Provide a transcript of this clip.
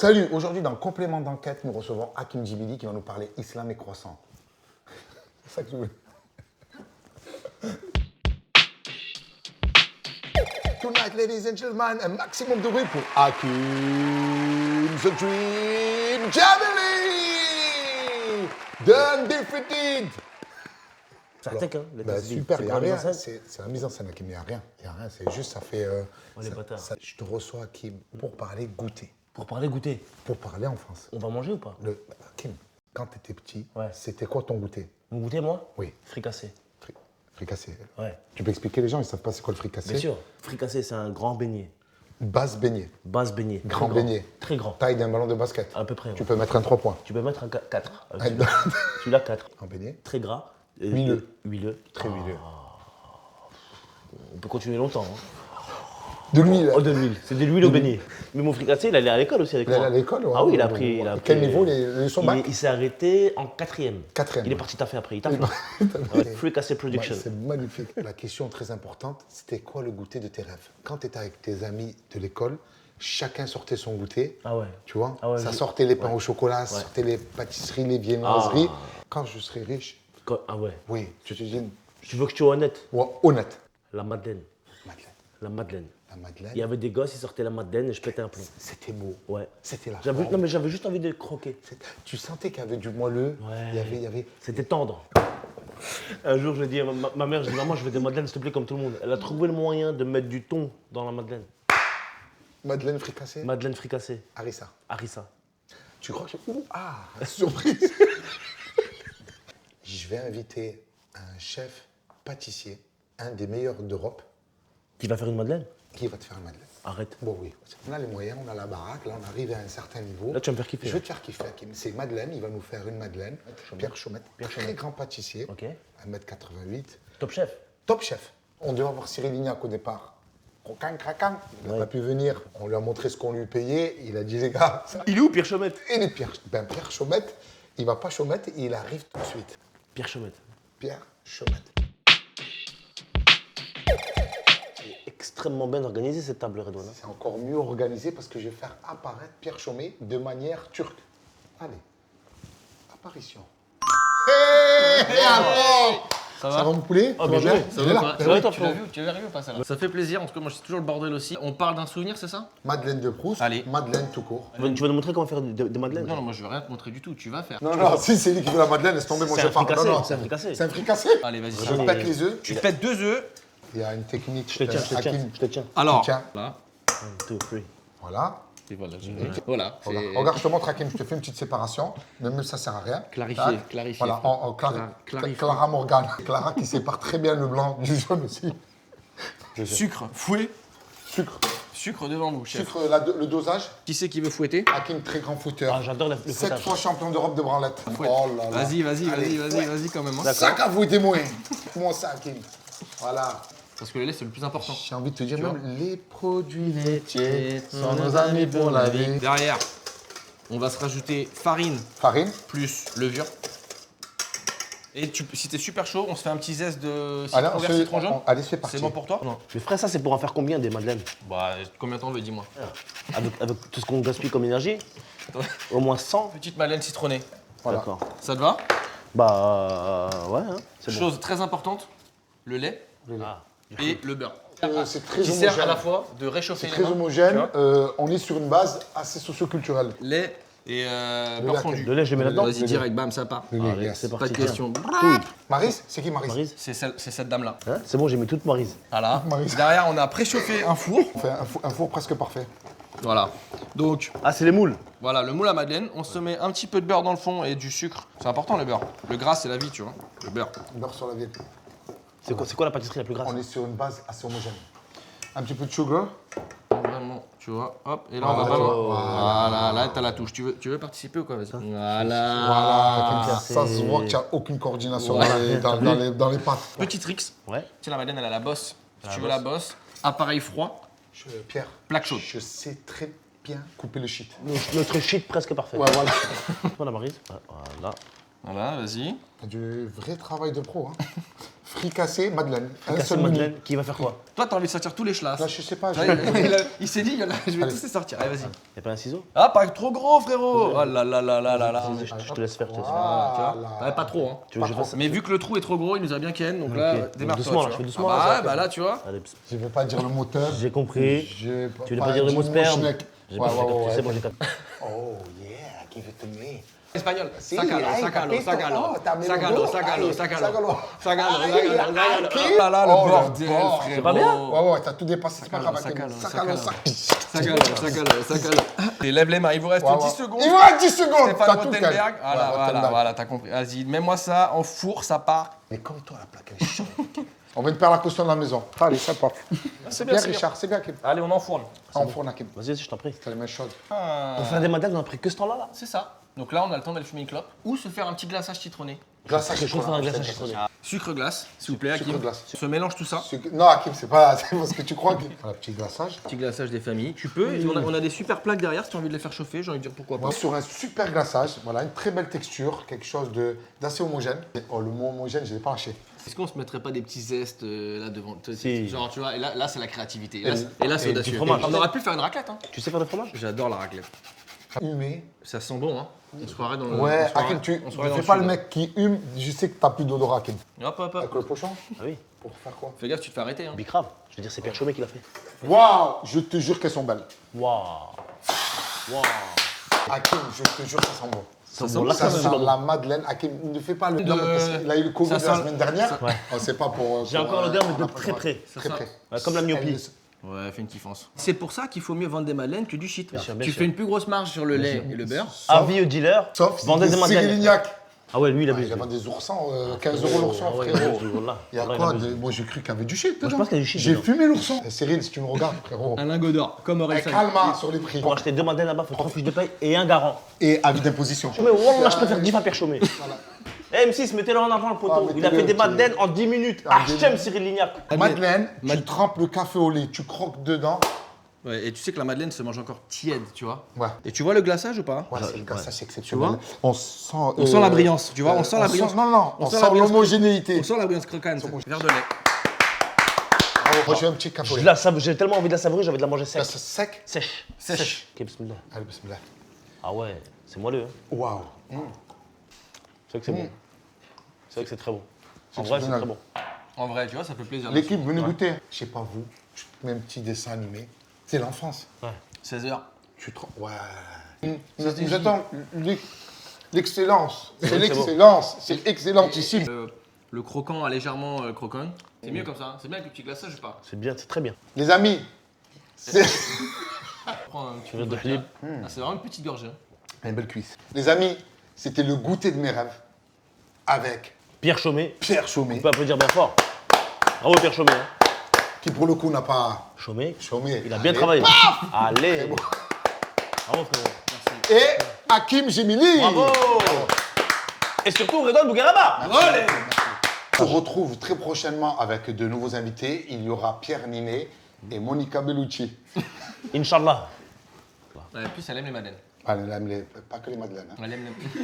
Salut, aujourd'hui dans Complément d'enquête, nous recevons Hakim Djibili qui va nous parler islam et croissant. C'est ça que je voulais. Tonight, ladies and gentlemen, un maximum de bruit pour Hakim the Dream Djibili, the undefeated. Ça attaque, hein. Super, il n'y a rien. C'est la mise en scène, Hakim, il n'y a rien. Il n'y a rien, c'est juste, ça fait. On est bâtards. Je te reçois, Hakim, pour parler goûter. Pour parler goûter. Pour parler en France. On va manger ou pas? Hakim, quand tu étais petit, Ouais. c'était quoi ton goûter? Mon goûter, moi? Oui. Fricassé. Fricassé. Ouais. Tu peux expliquer les gens, ils ne savent pas c'est quoi le fricassé? Bien sûr. Fricassé, c'est un grand beignet. Base beignet. Base beignet. Grand Très beignet. Très grand. Taille d'un ballon de basket. À peu près. Tu Ouais. peux mettre un 3 points. Tu peux mettre un 4. Ah, Celui-là, 4. En beignet. Très gras. Huileux. Huileux. Très huileux. On peut continuer longtemps. Hein. De l'huile. Oh, de l'huile. C'est de l'huile au beignet. Mais mon fricassé, il allait à l'école aussi avec Il moi. allait à l'école, ouais. Ah oui, il a appris. Quel niveau les leçons bac? Il s'est arrêté en 4e. 4e. Il est parti taffer après. Il taffe. Ouais, Fricassé Production. C'est magnifique. La question très importante, c'était quoi le goûter de tes rêves? Quand tu étais avec tes amis de l'école, chacun sortait son goûter. Ah ouais. Tu vois, Ah ouais, ça sortait les pains au chocolat, ça sortait les pâtisseries, les viennoiseries. Quand je serai riche, Ah ouais. oui, tu te dis, Tu veux que je sois honnête? ouais, honnête. La Madeleine. Madeleine. La Madeleine. La Madeleine, Il y avait des gosses, ils sortaient la Madeleine et je pétais un plomb. c'était beau. Ouais. C'était la J'avais, forme. non mais j'avais juste envie de croquer. Tu sentais qu'il y avait du moelleux. Ouais. Il y avait... C'était tendre. Un jour, je dis à ma mère, je dis maman, je veux des madeleines, s'il te plaît, comme tout le monde. Elle a trouvé le moyen de mettre du thon dans la madeleine. Madeleine fricassée. Madeleine fricassée. Harissa. Harissa. Tu crois que... Ouh, ah, surprise. Je vais inviter un chef pâtissier, un des meilleurs d'Europe, Qui va faire une madeleine? qui va te faire une madeleine. Arrête. Bon, oui. On a les moyens, on a la baraque, là, on arrive à un certain niveau. Là, tu vas me faire kiffer. Je vais te faire kiffer, Hakim. C'est Madeleine, il va nous faire une Madeleine. Pierre Chaumette, très grand pâtissier, Ok. 1m88. Top chef. Top chef. On devait avoir Cyril Lignac au départ. Croquant, craquant. Il n'a pas pu venir. On lui a montré ce qu'on lui payait. Il a dit, les gars, ça... Il est où, Pierre Chaumette? Et les Pierre, Pierre Chaumette, il va pas Chaumette, il arrive tout de suite. Pierre Chaumette. Pierre Chaumette. Extrêmement bien organisée cette table, Redouane. C'est encore mieux organisé parce que je vais faire apparaître Pierre Chaumet de manière turque. Allez, apparition. Hé, alors Ça Ça va mon poulet? Oh, Tout va bien joué. Ça Il est va là. quoi? Ben Ça va, oui. toi, Tu l'as frérot? vu? Tu l'as arrivé ou pas ça là? Ça fait plaisir, en tout cas moi c'est toujours le bordel aussi. On parle d'un souvenir, c'est ça? Madeleine de Proust, Allez. Madeleine tout court. Tu vas nous montrer comment faire des madeleines? Non, non, moi je vais rien te montrer du tout, tu vas faire. Non, non, si c'est lui qui veut la Madeleine, laisse tomber, moi C'est je un pars. fricassé, Non, non, c'est un fricassé. C'est un fricassé. Allez, vas-y. Je ça va. pète les œufs. Tu pètes 2 œufs. Il y a une technique. Je te tiens, je te tiens, Hakim. je te tiens. Alors, Tiens. là. 1, 2, 3. Voilà. Et voilà, voilà. c'est- Regarde, je te montre, Hakim, je te fais une petite séparation. Même ça sert à rien. Clarifier, Tac. clarifier. Voilà, Clarifier. Clara Morgan. Clara qui sépare très bien le blanc du jaune aussi. Sucre, fouet. Sucre. Sucre devant vous, chef. Sucre, le dosage. Qui c'est qui veut fouetter? Hakim, très grand footeur. Ah, j'adore le 7 fouettage. fois champion d'Europe de branlette. Fouette. Oh là là. Vas-y, vas-y, Allez, vas-y, vas-y, vas-y quand même. hein. Sac à vous, témoin. Comment ça, Hakim? Voilà. Parce que le lait c'est le plus important. J'ai envie de te dire, Tu même les produits laitiers sont nos amis pour la vie. Derrière, on va se rajouter farine Farine. plus levure. Et si t'es super chaud, on se fait un petit zeste de Allez, citron vert, citron jaune. allez, c'est parti. C'est bon pour toi? Non. Mais frère, ça, c'est pour en faire combien des madeleines? Bah, combien de temps veut, dis-moi. Avec tout ce qu'on gaspille comme énergie? Au moins 100? Petite madeleine citronnée. Voilà. D'accord. Ça te va? Bah, ouais, hein, c'est bon. Chose très importante, le lait Ah. et le beurre. C'est très Qui sert à homogène. la fois de réchauffer C'est les très mains, homogène. tu vois. On est sur une base assez socioculturelle. Lait et Le beurre lait, fondu. Le lait, je mets là-dedans? Vas-y, direct, bam, ça part. Allez, Yes. c'est Pas parti. de question. Maryse, c'est qui Maryse? Maryse? C'est cette dame-là. Hein, c'est bon, j'ai mis toute Maryse. Voilà. Maryse. Derrière, on a préchauffé un four. On fait un four presque parfait. Voilà. Donc, Ah, c'est les moules. voilà, le moule à madeleine. On se met un petit peu de beurre dans le fond et du sucre. C'est important le beurre. Le gras, c'est la vie, tu vois. Le beurre. Beurre sur la ville. C'est quoi la pâtisserie la plus grasse? On est sur une base assez homogène. Un petit peu de sugar. Vraiment, tu vois. Hop. Et là, on va Voilà, vraiment. voilà. Voilà, là, t'as la touche. Tu veux participer ou quoi? Vas-y. Voilà. Voilà, c'est- ça se voit qu'il n'y a aucune coordination Ouais. dans les pattes. Petit tricks. Ouais. Tu sais, la madeleine, elle a la bosse. Si La tu veux la bosse. bosse, appareil froid, Pierre, plaque chaude. je sais très bien couper le shit. Notre shit presque parfait. Ouais, voilà. Toi, la Maryse? Voilà. Voilà, vas-y. Du vrai travail de pro. Hein. Fricassé, madeleine. Un Casser seul menu. Madeleine, qui va faire quoi? Toi, t'as envie de sortir tous les chlasses. Là, je sais pas. Ça, il s'est dit, je vais tous les sortir. Allez, vas-y. Y'a pas un ciseau? Ah, pas trop gros, frérot. Oh là là là là là là. Vas-y, je te laisse faire, je te laisse faire. Ah, Tu vois là. Ouais, pas trop, hein. Tu veux que je fasse ça? Mais vu que le trou est trop gros, il nous a bien ken, donc là, Ok. démarre-toi. Doucement, là, tu je fais vois. doucement, Ah là, bah, ça. bah là, tu vois. Allez, Je vais pas dire le moteur. j'ai compris. Je Tu voulais pas dire le mot sperme? schneck. J'ai Ouais, pas ouais, ouais, c'est ouais. bon, j'ai capté. Oh yeah, give it to me. Espagnol. Si, Sacalo, ay, sacalo, papito. sacalo. Oh, también Sacalo, lo- sacalo, ay, sacalo. sacalo. Sacalo, Ay, sacalo, ay, sacalo. qui? Oh là là, le Oh, le bordel, bord. frérot. C'est pas bien Ouais, ouais, t'as tout dépassé. C'est pas Sacalo, grave. sacalo, Sacalo, sacalo. sacalo. Sacalo, sacalo. Et lève les mains, il vous reste Ouais, 10 ouais. secondes. Il vous reste 10 secondes. T'as Stéphane tout Rothenberg. calé. Voilà, Ouais, voilà, Rothenberg. voilà, t'as compris. Vas-y, mets-moi ça en four, ça part. Mais comme toi, la plaque, elle est chaude. On vient de perdre la caution de la maison. Allez, ça part. C'est Bien, c'est Richard, c'est bien, Kim. Allez, on enfourne. On fourne à Kim. Vas-y, je t'en prie. T'as les mains chaudes. Pour faire des madeleines, on a pris que ce temps-là, là. C'est ça. Donc là, on a le temps d'aller fumer une clope ou se faire un petit glaçage citronné. Glaçage Quelque chose dans un chocolat. glaçage citronné. Sucre glace, s'il vous plaît, Sucre Hakim. glace. On se mélange tout ça. Non, Hakim, c'est pas c'est parce que tu crois que. Voilà, petit glaçage. Petit glaçage des familles. Tu peux, on a des super plaques derrière si tu as envie de les faire chauffer, j'ai envie de dire pourquoi pas. Moi, sur un super glaçage, voilà, une très belle texture, quelque chose d'assez homogène. Oh, le mot homogène, je l'ai pas lâché. Est-ce qu'on se mettrait pas des petits zestes là devant Si. Genre, tu vois, et là c'est la créativité. Et Et là, c'est et audacieux. du fromage. On aurait pu faire une raclette, hein. Tu sais faire du fromage? J'adore la raclette. Humé. Ça sent bon, hein. On se croirait dans le. Ouais, on se croirait- Hakim, tu on ne se croirait dans fais pas le sud. mec qui hume, je sais que t'as plus d'odorat, Hakim. Hop, hop, Avec hop. le pochon Ah oui. Pour faire quoi? Fais gaffe, tu te fais arrêter, hein. Bicrave. Je veux dire, c'est Pierre Chaumet qui l'a fait. Waouh, je te jure qu'elles sont belles. Waouh. Waouh. Hakim, je te jure, ça sent bon. Ça sent bon, là, Ça c'est sent bon. la madeleine. Hakim, ne fais pas le. De- Non, mais parce qu'il a eu le Covid ça la sent- semaine dernière. Ouais. Oh, c'est pas pour. J'ai pour, encore l'odeur, mais on de a pas très le droit. près. Ça Très sent- près. Ouais, comme la myopie. Ouais, fais une kiffance. C'est pour ça qu'il faut mieux vendre des madeleines que du shit. sûr, bien Tu sûr. fais une plus grosse marge sur le lait et le beurre. Avis au dealer. Sauf si vendez c'est des madeleines. Cyril Lignac. Ah ouais, lui, il a Il vu. y avait des oursins, 15 € l'ourson, Ah ouais, frérot. ce jour-là. Il y a Là, quoi abuse. Moi, j'ai cru qu'il y avait du shit dedans. je pense qu'il y a du shit J'ai dedans. fumé l'ourson. Cyril, si tu me regardes, frérot. Un lingot d'or, comme Eh, Aurel San. calme sur les prix. Pour acheter 2 madeleines là-bas, il faut 3 fiches de paye et un garant. Et avis d'imposition. Mais wallah, je préfère 10 fois Pierre Chaumet. Eh, M6, mettez-le en avant le Ah, poteau. Il a mettez-le, fait des mettez-le. madeleines en 10 minutes. Ah, Hachem Cyril Lignac. Madeleine, tu trempes le café au lait, tu croques dedans. Ouais, et tu sais que la madeleine se mange encore tiède, tu vois. Ouais. Et tu vois le glaçage ou pas? Ouais, c'est le glaçage, c'est Tu exceptionnel. vois On sent. On sent la brillance, tu vois, on sent la brillance. Non, non, On on sent sent la brillance. l'homogénéité. On sent la brillance croquante. Verre de lait. Moi, j'ai un petit café au lait. J'ai tellement envie de la savourer, j'ai envie de la manger sec. C'est sec. Sèche. Sèche. Ok, bismillah. Allez, bismillah. Ah ouais, c'est moelleux. Hein. Waouh. C'est vrai que c'est bon. C'est vrai que c'est très bon. En C'est vrai, c'est exceptionnel. très bon. En vrai, tu vois, ça fait plaisir. L'équipe, venez goûter. Je sais pas vous, je mets un petit dessin animé. C'est l'enfance. Ouais. 16h. Tu te. Ouais. Nous attendons l'excellence. C'est c'est l'excellence. C'est excellentissime. Le croquant a légèrement croquant. C'est mieux comme ça, hein. C'est bien avec le petit glaçage ou pas? C'est bien, c'est très bien. Les amis, c'est. Prends un petit veux peu de de Philippe Ah, c'est vraiment une petite gorgée. Hein. Une belle cuisse. Les amis, c'était le goûter de mes rêves avec Pierre Chaumet, Pierre on Chaumet, peut applaudir bien fort. Bravo Pierre Chaumet. Hein. qui pour le coup n'a pas Chaumet, chômé. il a bien Allez. travaillé. Allez. Bravo frérot. Et Hakim Gemili. Bravo. Et surtout Redouane Bougueraba. Allez. On se retrouve très prochainement avec de nouveaux invités. Il y aura Pierre Ninet et Monica Bellucci. Inch'Allah. Ouais, en plus, elle aime les madeleines. Ah, elle aime pas que les madeleines. hein. Elle aime les...